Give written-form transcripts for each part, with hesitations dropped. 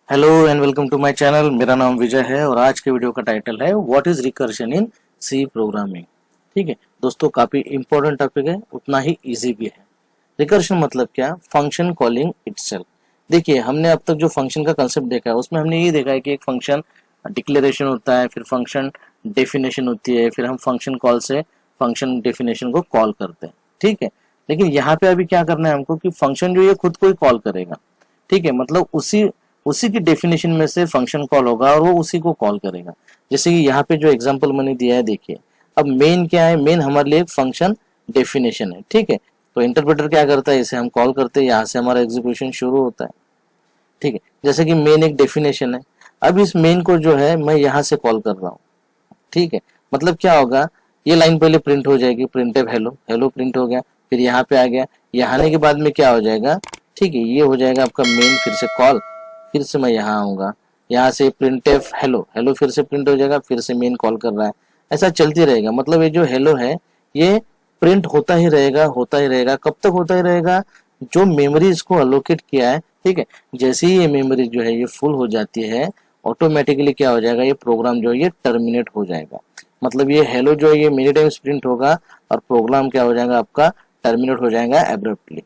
Hello and welcome to my channel. मेरा नाम विजय है और आज के वीडियो का टाइटल है what is recursion in C programming. ठीक है दोस्तों, काफी इंपॉर्टेंट टॉपिक है, उतना ही इजी भी है। रिकर्शन मतलब क्या? Function calling itself. देखिए, हमने अब तक जो फंक्शन का कंसेप्ट देखा है उसमें हमने ये देखा है कि एक फंक्शन डिक्लेरेशन होता है, फिर फंक्शन डेफिनेशन होती है, फिर हम फंक्शन कॉल से फंक्शन डेफिनेशन को कॉल करते हैं। ठीक है, लेकिन यहाँ पे अभी क्या करना है हमको कि फंक्शन जो ये खुद को ही कॉल करेगा। ठीक है, मतलब उसी उसी की डेफिनेशन में से फंक्शन कॉल होगा और वो उसी को कॉल करेगा। जैसे कि यहाँ पे जो एग्जांपल मैंने दिया है, देखिए अब मेन क्या है, मेन हमारे लिए एक फंक्शन डेफिनेशन है। ठीक है, तो इंटरप्रेटर क्या करता है, इसे हम कॉल करते हैं, यहाँ से हमारा एग्जीक्यूशन शुरू होता है। ठीक है, जैसे कि मेन एक डेफिनेशन है, अब इस मेन को जो है मैं यहाँ से कॉल कर रहा हूँ। ठीक है, मतलब क्या होगा, ये लाइन पहले प्रिंट हो जाएगी, प्रिंट हेलो, हेलो प्रिंट हो गया, फिर यहाँ पे आ गया, यहाँ आने के बाद में क्या हो जाएगा, ठीक है, ये हो जाएगा आपका मेन, फिर से कॉल, फिर से मैं यहाँ आऊंगा, यहाँ से प्रिंट हेलो, हेलो फिर से प्रिंट हो जाएगा, फिर से मेन कॉल कर रहा है, ऐसा चलती रहेगा। मतलब ये जो हेलो है ये प्रिंट होता ही रहेगा, होता ही रहेगा। कब तक होता ही रहेगा? जो मेमोरी इसको अलोकेट किया है। ठीक है, जैसे ही ये मेमोरी जो है ये फुल हो जाती है, ऑटोमेटिकली क्या हो जाएगा, ये प्रोग्राम जो है ये टर्मिनेट हो जाएगा। मतलब ये हेलो जो है ये मेनी टाइम्स प्रिंट होगा और प्रोग्राम क्या हो जाएगा आपका, टर्मिनेट हो जाएगा एब्रप्टली।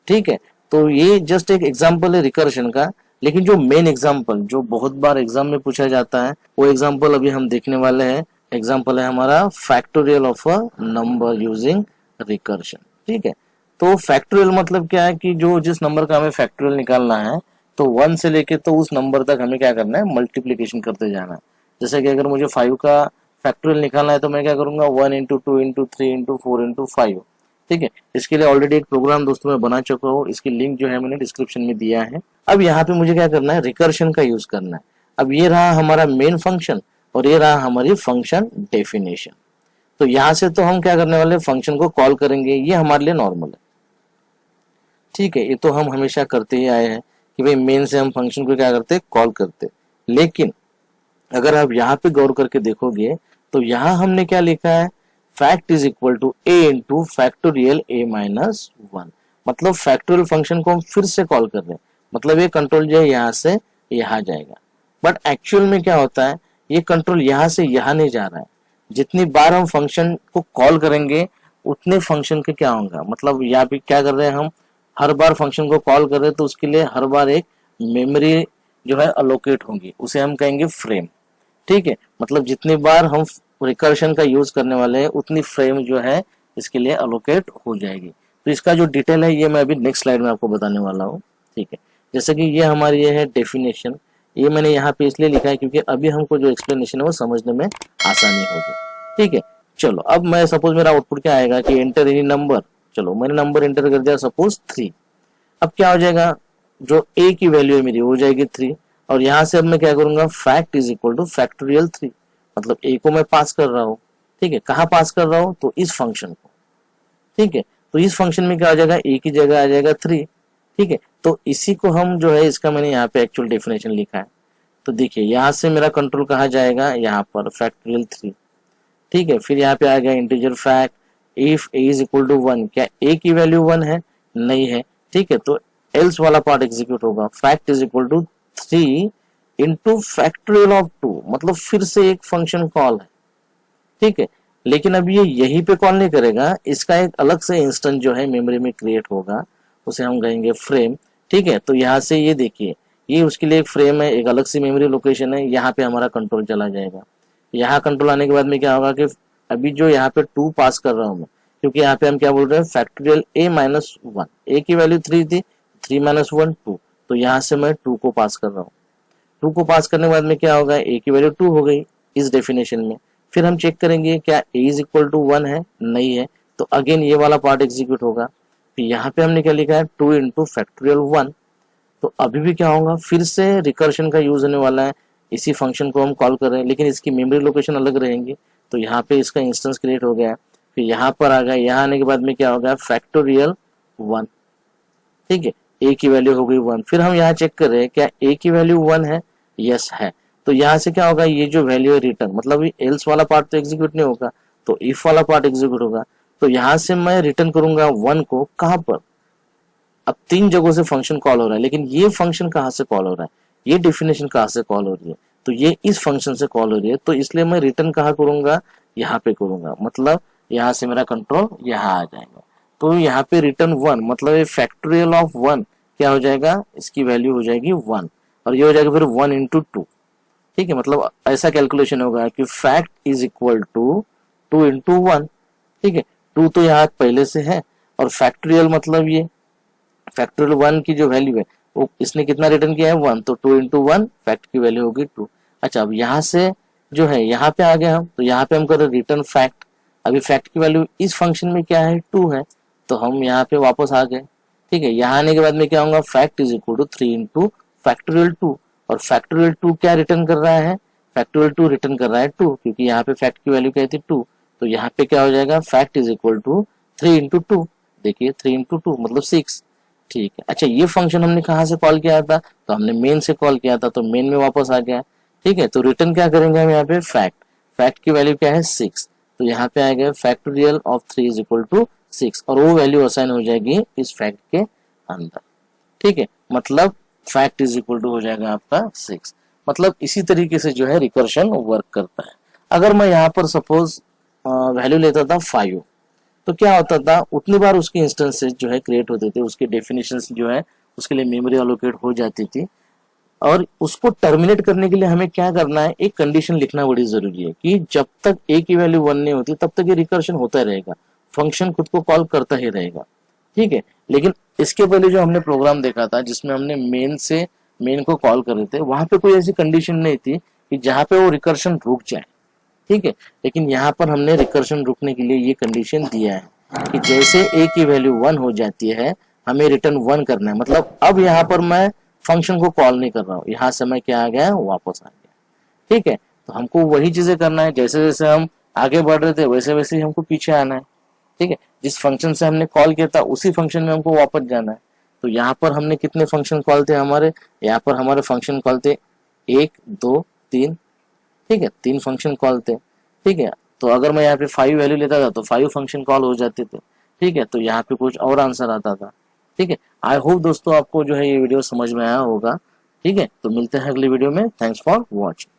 ठीक है, तो ये जस्ट एक एग्जांपल है रिकर्शन का। लेकिन जो मेन एग्जांपल जो बहुत बार एग्जाम में पूछा जाता है वो एग्जांपल अभी हम देखने वाले हैं। एग्जांपल है हमारा factorial of a number using recursion. ठीक है, तो फैक्टोरियल मतलब क्या है कि जो जिस नंबर का हमें फैक्टोरियल निकालना है, तो 1 से लेके तो उस नंबर तक हमें क्या करना है, मल्टीप्लीकेशन करते जाना है। जैसे कि अगर मुझे 5 का फैक्टोरियल निकालना है तो मैं क्या करूंगा, 1 इंटू 2 इंटू 3 इंटू 4 इंटू 5। ठीक है, इसके लिए ऑलरेडी एक प्रोग्राम दोस्तों मैं बना चुका हूँ, इसकी लिंक जो है मैंने डिस्क्रिप्शन में दिया है। अब यहाँ पे मुझे क्या करना है, रिकर्शन का यूज करना है। अब ये रहा हमारा मेन फंक्शन और ये रहा हमारी फंक्शन डेफिनेशन। तो यहाँ से तो हम क्या करने वाले, फंक्शन को कॉल करेंगे, ये हमारे लिए नॉर्मल है। ठीक है, ये तो हम हमेशा करते ही आए हैं कि भाई मेन से हम फंक्शन को क्या करते, कॉल करते। लेकिन अगर आप यहाँ पे गौर करके देखोगे तो यहाँ हमने क्या लिखा है, fact is equal to a into factorial a minus 1। मतलब फैक्टोरियल फंक्शन को हम फिर से कॉल कर रहे हैं, मतलब ये कंट्रोल जो है यहाँ से यहाँ जाएगा। बट एक्चुअल में क्या होता है, ये कंट्रोल यहाँ से यहाँ नहीं जा रहा है। जितनी बार हम फंक्शन को कॉल करेंगे उतने फंक्शन के क्या होगा, मतलब यहाँ पे क्या कर रहे हैं हम, हर बार फंक्शन को कॉल कर रहे हैं तो उसके लिए हर बार एक मेमोरी जो है अलोकेट होगी, उसे हम कहेंगे फ्रेम। ठीक है, मतलब जितनी बार हम रिकर्शन का यूज करने वाले हैं उतनी फ्रेम जो है इसके लिए अलोकेट हो जाएगी। तो इसका जो डिटेल है ये मैं अभी नेक्स्ट स्लाइड में आपको बताने वाला हूँ। ठीक है, जैसे कि ये हमारी ये है डेफिनेशन, ये मैंने यहाँ पे इसलिए लिखा है क्योंकि अभी हमको जो एक्सप्लेनेशन है वो समझने में आसानी होगी। ठीक है, चलो अब मैं सपोज मेरा आउटपुट क्या आएगा कि एंटर एनी नंबर। चलो मैंने नंबर एंटर कर दिया सपोज 3। अब क्या हो जाएगा, जो ए की वैल्यू है मेरी हो जाएगी 3। और यहां से अब मैं क्या करूंगा, fact is equal two factorial 3। मतलब ए को मैं पास कर रहा हूँ। ठीक है, कहाँ पास कर रहा हूँ, तो इस फंक्शन को। ठीक है, तो इस फंक्शन में क्या हो जाएगा, ए की जगह आ जाएगा 3। ठीक है, तो इसी को हम जो है इसका मैंने यहाँ पे एक्चुअल डेफिनेशन लिखा है। तो देखिए यहाँ से मेरा कंट्रोल कहाँ जाएगा, यहाँ पर फैक्टोरियल 3। ठीक है, फिर यहाँ पे आ गया integer fact, if a is equal to 1। क्या ए की वैल्यू 1 है? नहीं है। ठीक है, तो एल्स वाला पार्ट एग्जीक्यूट होगा, fact is equal to 3 into factorial of 2। मतलब फिर से एक फंक्शन कॉल है। ठीक है, लेकिन अब ये यहीं पे कॉल नहीं करेगा, इसका एक अलग से इंस्टेंस जो है मेमोरी में क्रिएट होगा, उसे हम कहेंगे फ्रेम। ठीक है, तो यहाँ से ये देखिए, ये उसके लिए एक फ्रेम है, एक अलग सी मेमोरी लोकेशन है, यहाँ पे हमारा कंट्रोल चला जाएगा। यहाँ कंट्रोल आने के बाद में क्या होगा कि अभी जो यहाँ पे 2 पास कर रहा हूँ मैं, क्योंकि यहाँ पे हम क्या बोल रहे हैं, फैक्टोरियल ए माइनस 1। ए की वैल्यू 3 थी, 3 माइनस 1 2, तो यहाँ से मैं 2 को पास कर रहा हूँ। 2 को पास करने के बाद में क्या होगा, ए की वैल्यू 2 हो गई इस डेफिनेशन में। फिर हम चेक करेंगे क्या ए इज इक्वल टू 1 है, नहीं है, तो अगेन ये वाला पार्ट एग्जीक्यूट होगा। फिर यहाँ पे हमने क्या लिखा है, 2 इंटू फैक्टोरियल 1। तो अभी भी क्या होगा, फिर से रिकर्शन का यूज होने वाला है। इसी फंक्शन को हम कॉल कर रहे हैं लेकिन इसकी मेमोरी लोकेशन अलग रहेंगी, तो यहाँ पे इसका इंस्टेंस क्रिएट हो गया। फिर यहाँ पर आ गया, यहाँ आने के बाद में क्या होगा, फैक्टोरियल 1। ठीक है, ए की वैल्यू हो गई 1। फिर हम यहाँ चेक कर रहे हैं क्या ए की वैल्यू 1 है, यस है। तो यहाँ से क्या होगा, ये जो वैल्यू है रिटर्न, मतलब एल्स वाला पार्ट तो एग्जीक्यूट नहीं होगा, तो इफ वाला पार्ट एग्जीक्यूट होगा। तो यहाँ से मैं रिटर्न करूंगा 1 को, कहां पर, अब 3 जगहों से फंक्शन कॉल हो रहा है, लेकिन ये फंक्शन कहां से कॉल हो रहा है, ये डेफिनेशन कहाँ से कॉल हो रही है, तो ये इस फंक्शन से कॉल हो रही है, तो इसलिए मैं रिटर्न कहाँ करूंगा, यहाँ पे करूंगा। मतलब यहाँ से मेरा कंट्रोल यहाँ आ जाएगा। तो यहाँ पे रिटर्न 1 मतलब ये फैक्टोरियल ऑफ 1 क्या हो जाएगा, इसकी वैल्यू हो जाएगी 1, और ये हो जाएगा फिर 1 इंटू 2। ठीक है, मतलब ऐसा कैलकुलेशन होगा कि fact is equal to 2 into 1। ठीक है, 2 तो यहाँ पहले से है, और फैक्टोरियल मतलब ये फैक्टोरियल 1 की जो वैल्यू है वो इसने कितना रिटर्न किया है 1, तो 2 इंटू 1 फैक्ट की वैल्यू होगी 2। अच्छा, अब यहाँ से जो है यहाँ पे आ गए हम, तो यहाँ पे हम करें रिटर्न फैक्ट। अभी फैक्ट की वैल्यू इस फंक्शन में क्या है 2 है, तो हम यहाँ पे वापस आ गए। ठीक है, यहाँ आने के बाद में क्या होगा, fact is equal to 3 into factorial 2, और फैक्टोरियल 2 क्या रिटर्न कर रहा है, फैक्टोरियल 2 रिटर्न कर रहा है 2, क्योंकि यहाँ पे फैक्ट की वैल्यू क्या थी 2, तो यहाँ पे क्या हो जाएगा, fact is equal to 3 into 2। देखिए 3 इंटू 2 मतलब 6। ठीक है, अच्छा ये फंक्शन हमने कहाँ से कॉल किया था, तो हमने मेन से कॉल किया था, तो मेन में वापस आ गया। ठीक है, तो रिटर्न क्या करेंगे हम यहाँ पे, फैक्ट, फैक्ट की वैल्यू क्या है 6, तो यहाँ पे आएगा factorial of 3 is equal to 6, और वो वैल्यू असाइन हो जाएगी इस फैक्ट के अंदर। ठीक है, मतलब फैक्ट इज इक्वल टू हो जाएगा आपका 6। मतलब इसी तरीके से जो है रिकर्शन वर्क करता है। अगर मैं यहाँ पर सपोज वैल्यू लेता था 5, तो क्या होता था, उतनी बार उसके इंस्टेंसेस जो है क्रिएट होते थे, उसके डेफिनेशंस जो है उसके लिए मेमोरी अलोकेट हो जाती थी। और उसको टर्मिनेट करने के लिए हमें क्या करना है, एक कंडीशन लिखना बड़ी जरूरी है कि जब तक ए की वैल्यू 1 नहीं होती तब तक ये रिकर्शन होता रहेगा, फंक्शन खुद को कॉल करता ही रहेगा। ठीक है, लेकिन इसके पहले जो हमने प्रोग्राम देखा था जिसमें हमने मेन को कॉल कर रहे थे, वहां पे कोई ऐसी कंडीशन नहीं थी कि जहां पे वो रिकर्शन रुक जाए। ठीक है, लेकिन यहाँ पर हमने रिकर्शन रुकने के लिए ये कंडीशन दिया है कि जैसे ए की वैल्यू 1 हो जाती है हमें रिटर्न 1 करना है। मतलब अब यहाँ पर मैं फंक्शन को कॉल नहीं कर रहा हूँ, यहाँ से मैं क्या आ गया, वापस आ गया। ठीक है, तो हमको वही चीजें करना है, जैसे जैसे हम आगे बढ़ रहे थे वैसे वैसे ही हमको पीछे आना है। ठीक है, जिस फंक्शन से हमने कॉल किया था उसी फंक्शन में हमको वापस जाना है। तो यहाँ पर हमने कितने फंक्शन कॉल थे हमारे, यहाँ पर हमारे फंक्शन कॉल थे 1 2 3। ठीक है, 3 फंक्शन कॉल थे। ठीक है, तो अगर मैं यहाँ पे 5 वैल्यू लेता था तो 5 फंक्शन कॉल हो जाते थे। ठीक है, तो यहाँ पे कुछ और आंसर आता था। ठीक है, आई होप दोस्तों आपको जो है ये वीडियो समझ में आया होगा। ठीक है, तो मिलते हैं अगली वीडियो में। Thanks for watching.